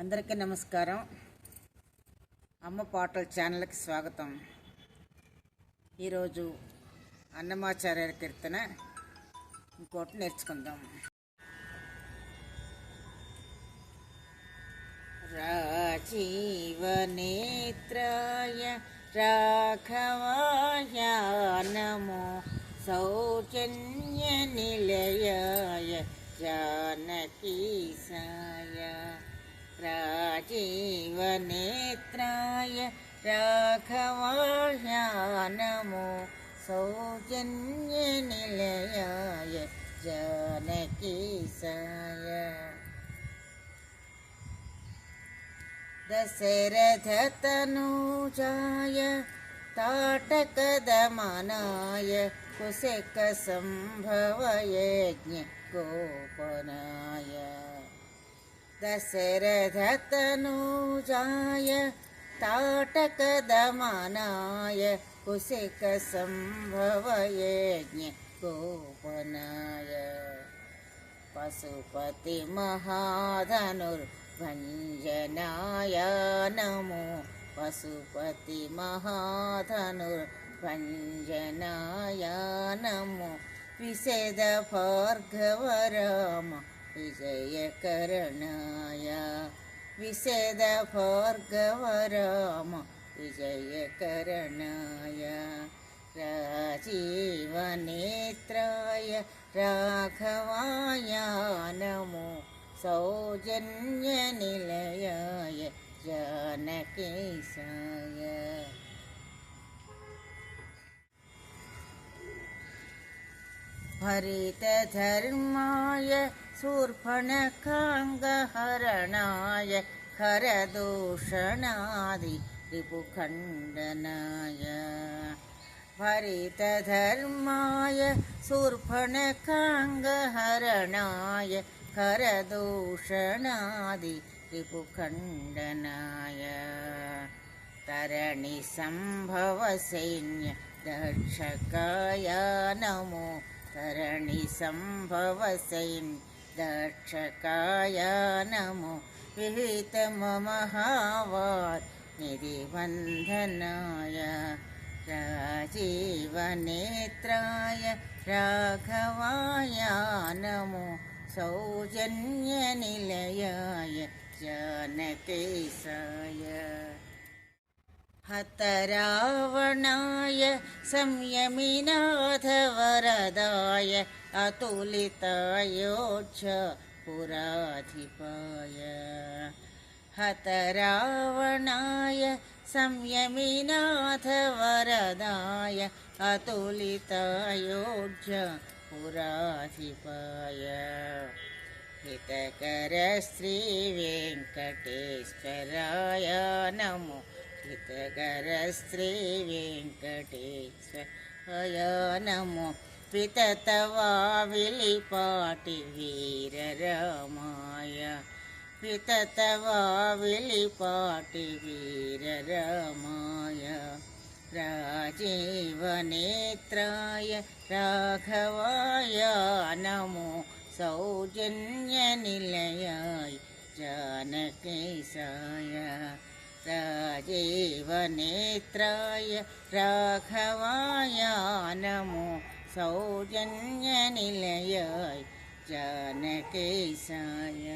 అందరికీ నమస్కారం. అమ్మ పాటల ఛానల్కి స్వాగతం. ఈరోజు అన్నమాచార్య కీర్తన ఇంకోటి నేర్చుకుందాం. రాజీవనేత్రాయ రాఘవాయ నమో సౌజన్య నిలయాయ జానకీసాయ. రాజీవనేత్రాయ రాఘవాయ నమో సౌజన్య నిలయాయ జానకీసాయ. దశరథతనూజాయ తాటకదమనాయ కుశక సంభవయజ్ఞ గోపనాయ. దశరథతనూజాయ తాటకదమనాయ కుశక సంభవయజ్ఞ గోపనాయ. పశుపతి మహాధనుర్భంజనాయ నమో పశుపతి మహాధనుర్భంజనాయ నమో. విషద భార్గవరామ విజయకరణాయ. విషద భార్గవరామ విజయకరణాయ. రాజీవనేత్రాయ రాఘవాయ నమో సౌజన్య నిలయాయ జానకీసాయ. హరితధర్మాయ శూర్పణఖాంగహరణాయ ఖరదూషణాది రిపుఖండనాయ. హరితధర్మాయ శూర్పణఖాంగహరణాయ ఖరదూషణాది రిపుఖండనాయ. తరణి సంభవ సైన్య దక్షకాయ నమో తరణి సంభవ సైన్య దక్షకాయ నమో. విహిత మహావార్ నిధివందనాయ. రాజీవనేత్రాయ రాఘవాయ నమో సౌజన్య నిలయాయ జానకీసాయ. హతరావణాయ సంయమినాథ వరదాయ అతులితాయోధ్య పురాధిపాయ. హతరావణాయ సంయమినాథ వరదాయ అతులితాయోధ్య పురాధిపాయ. హితకర శ్రీ వెంకటేశ్వరాయ నమో హితకర శ్రీ వెంకటేశ్వరాయ నమో. పితతవావిలిపాటి వీరరామాయ. పితతవావిలిపాటి వీరరామాయ. రాజీవనేత్రాయ రాఘవాయ నమో సౌజన్య నిలయాయ జానకీసాయ. రాజీవనేత్రాయ రాఘవాయ నమో సౌజన్య నిలయాయ జానకీసాయ.